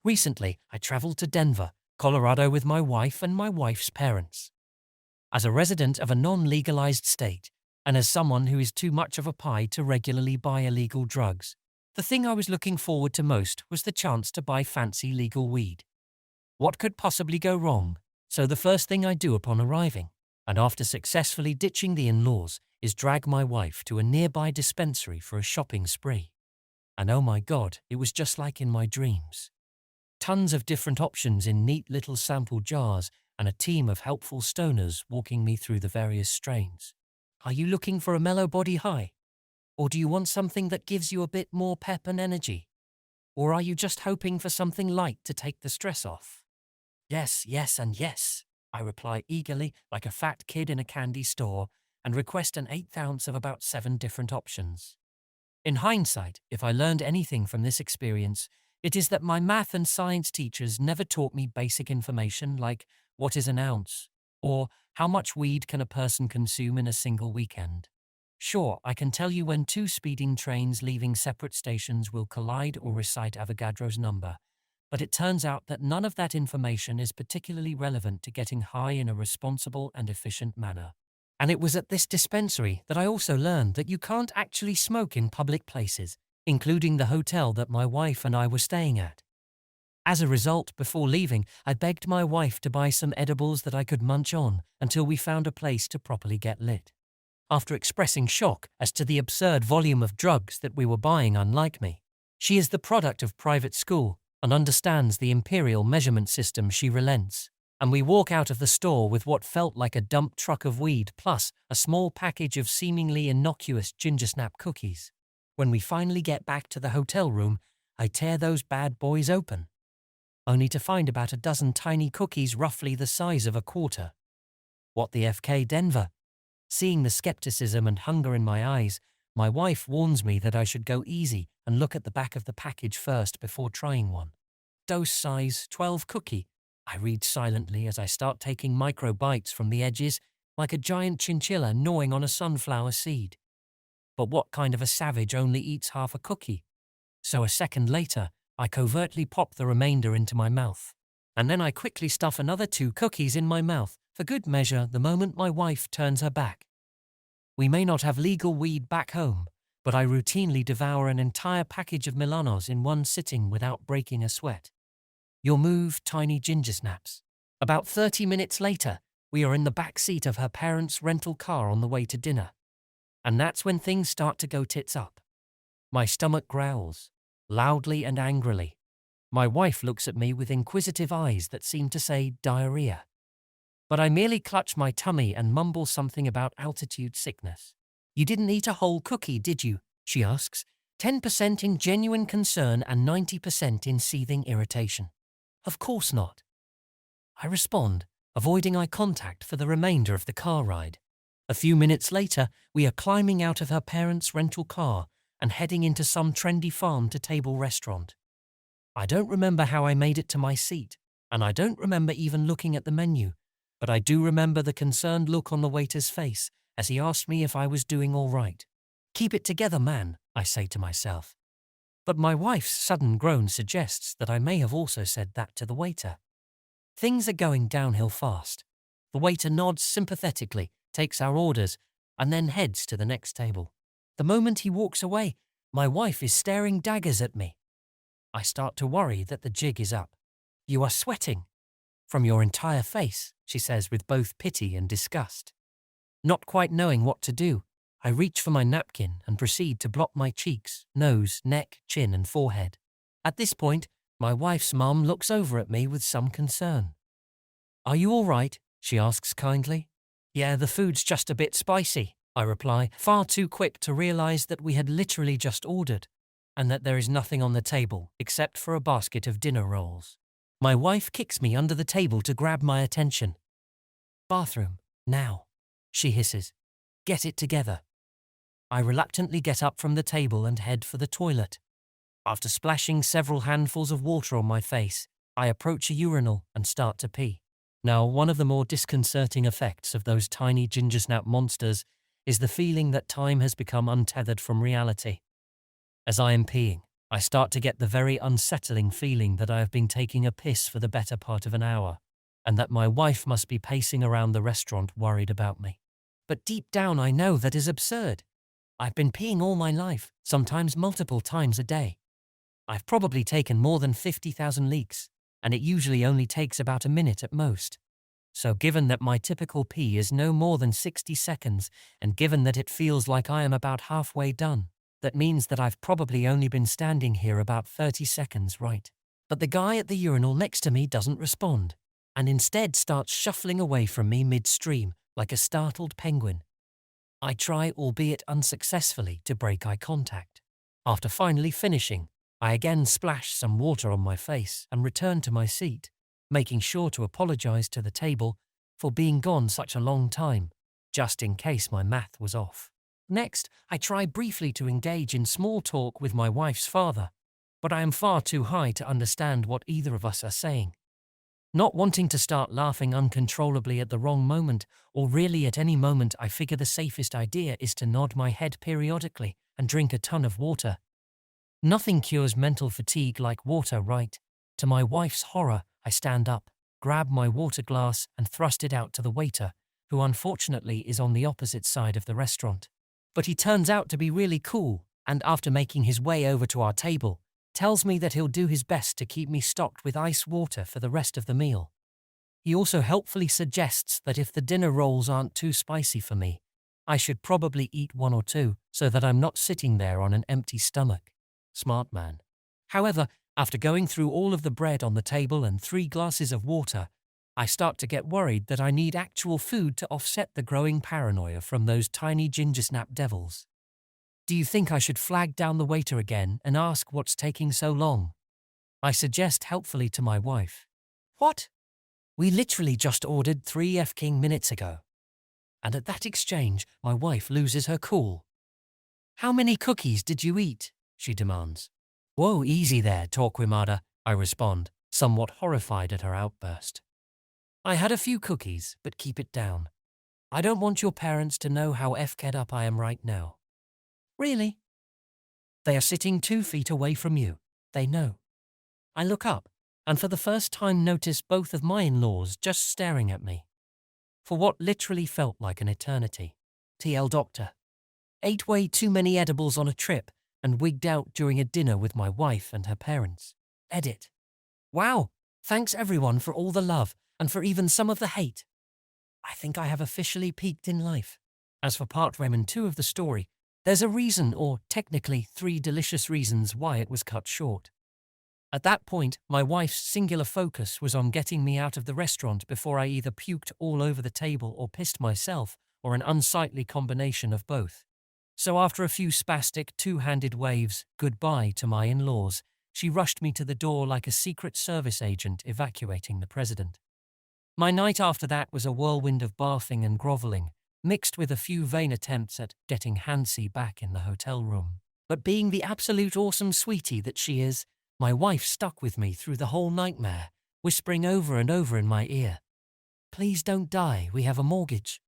Recently, I traveled to Denver, Colorado with my wife and my wife's parents. As a resident of a non-legalized state, and as someone who is too much of a pie to regularly buy illegal drugs, the thing I was looking forward to most was the chance to buy fancy legal weed. What could possibly go wrong? So the first thing I do upon arriving, and after successfully ditching the in-laws, is drag my wife to a nearby dispensary for a shopping spree. And oh my God, it was just like in my dreams. Tons of different options in neat little sample jars and a team of helpful stoners walking me through the various strains. Are you looking for a mellow body high? Or do you want something that gives you a bit more pep and energy? Or are you just hoping for something light to take the stress off? Yes, yes, and yes, I reply eagerly like a fat kid in a candy store and request an 1/8 ounce of about 7 different options. In hindsight, if I learned anything from this experience, it is that my math and science teachers never taught me basic information like what is an ounce, or how much weed can a person consume in a single weekend. Sure, I can tell you when 2 speeding trains leaving separate stations will collide or recite Avogadro's number, but it turns out that none of that information is particularly relevant to getting high in a responsible and efficient manner. And it was at this dispensary that I also learned that you can't actually smoke in public places, including the hotel that my wife and I were staying at. As a result, before leaving, I begged my wife to buy some edibles that I could munch on until we found a place to properly get lit. After expressing shock as to the absurd volume of drugs that we were buying, unlike me, she is the product of private school and understands the imperial measurement system, she relents, and we walk out of the store with what felt like a dump truck of weed plus a small package of seemingly innocuous ginger snap cookies. When we finally get back to the hotel room, I tear those bad boys open, only to find about a dozen tiny cookies roughly the size of a quarter. What the FK, Denver? Seeing the skepticism and hunger in my eyes, my wife warns me that I should go easy and look at the back of the package first before trying one. Dose size 12 cookie, I read silently as I start taking micro bites from the edges like a giant chinchilla gnawing on a sunflower seed. But what kind of a savage only eats half a cookie? So a second later, I covertly pop the remainder into my mouth. And then I quickly stuff another 2 cookies in my mouth, for good measure, the moment my wife turns her back. We may not have legal weed back home, but I routinely devour an entire package of Milanos in one sitting without breaking a sweat. Your move, tiny ginger snaps. About 30 minutes later, we are in the back seat of her parents' rental car on the way to dinner. And that's when things start to go tits up. My stomach growls, loudly and angrily. My wife looks at me with inquisitive eyes that seem to say diarrhea. But I merely clutch my tummy and mumble something about altitude sickness. You didn't eat a whole cookie, did you? She asks, 10% in genuine concern and 90% in seething irritation. Of course not. I respond, avoiding eye contact for the remainder of the car ride. A few minutes later, we are climbing out of her parents' rental car and heading into some trendy farm-to-table restaurant. I don't remember how I made it to my seat, and I don't remember even looking at the menu, but I do remember the concerned look on the waiter's face as he asked me if I was doing all right. Keep it together, man, I say to myself. But my wife's sudden groan suggests that I may have also said that to the waiter. Things are going downhill fast. The waiter nods sympathetically, takes our orders, and then heads to the next table. The moment he walks away, my wife is staring daggers at me. I start to worry that the jig is up. You are sweating. From your entire face, she says with both pity and disgust. Not quite knowing what to do, I reach for my napkin and proceed to blot my cheeks, nose, neck, chin, and forehead. At this point, my wife's mum looks over at me with some concern. Are you all right? She asks kindly. Yeah, the food's just a bit spicy, I reply, far too quick to realize that we had literally just ordered, and that there is nothing on the table except for a basket of dinner rolls. My wife kicks me under the table to grab my attention. Bathroom, now, she hisses. Get it together. I reluctantly get up from the table and head for the toilet. After splashing several handfuls of water on my face, I approach a urinal and start to pee. Now, one of the more disconcerting effects of those tiny ginger snap monsters is the feeling that time has become untethered from reality. As I am peeing, I start to get the very unsettling feeling that I have been taking a piss for the better part of an hour, and that my wife must be pacing around the restaurant worried about me. But deep down I know that is absurd. I've been peeing all my life, sometimes multiple times a day. I've probably taken more than 50,000 leaks, and it usually only takes about a minute at most. So given that my typical pee is no more than 60 seconds, and given that it feels like I am about halfway done, that means that I've probably only been standing here about 30 seconds, right? But the guy at the urinal next to me doesn't respond, and instead starts shuffling away from me midstream, like a startled penguin. I try, albeit unsuccessfully, to break eye contact. After finally finishing, I again splash some water on my face and return to my seat, making sure to apologize to the table for being gone such a long time, just in case my math was off. Next, I try briefly to engage in small talk with my wife's father, but I am far too high to understand what either of us are saying. Not wanting to start laughing uncontrollably at the wrong moment, or really at any moment, I figure the safest idea is to nod my head periodically and drink a ton of water. Nothing cures mental fatigue like water, right? To my wife's horror, I stand up, grab my water glass and thrust it out to the waiter, who unfortunately is on the opposite side of the restaurant. But he turns out to be really cool, and after making his way over to our table, tells me that he'll do his best to keep me stocked with ice water for the rest of the meal. He also helpfully suggests that if the dinner rolls aren't too spicy for me, I should probably eat one or two so that I'm not sitting there on an empty stomach. Smart man. However, after going through all of the bread on the table and 3 glasses of water, I start to get worried that I need actual food to offset the growing paranoia from those tiny ginger snap devils. Do you think I should flag down the waiter again and ask what's taking so long? I suggest helpfully to my wife. What? We literally just ordered 3 F-King minutes ago. And at that exchange, my wife loses her cool. How many cookies did you eat? She demands. Whoa, easy there, Torquemada, I respond, somewhat horrified at her outburst. I had a few cookies, but keep it down. I don't want your parents to know how F-ked up I am right now. Really? They are sitting 2 feet away from you. They know. I look up, and for the first time notice both of my in-laws just staring at me. For what literally felt like an eternity. TL Doctor. Ate way too many edibles on a trip and wigged out during a dinner with my wife and her parents. Edit. Wow, thanks everyone for all the love and for even some of the hate. I think I have officially peaked in life. As for part Remen 2 of the story, there's a reason, or technically 3 delicious reasons why it was cut short. At that point, my wife's singular focus was on getting me out of the restaurant before I either puked all over the table or pissed myself, or an unsightly combination of both. So after a few spastic, 2-handed waves, goodbye to my in-laws, she rushed me to the door like a Secret Service agent evacuating the president. My night after that was a whirlwind of barfing and groveling, mixed with a few vain attempts at getting handsy back in the hotel room. But being the absolute awesome sweetie that she is, my wife stuck with me through the whole nightmare, whispering over and over in my ear, "Please don't die, we have a mortgage."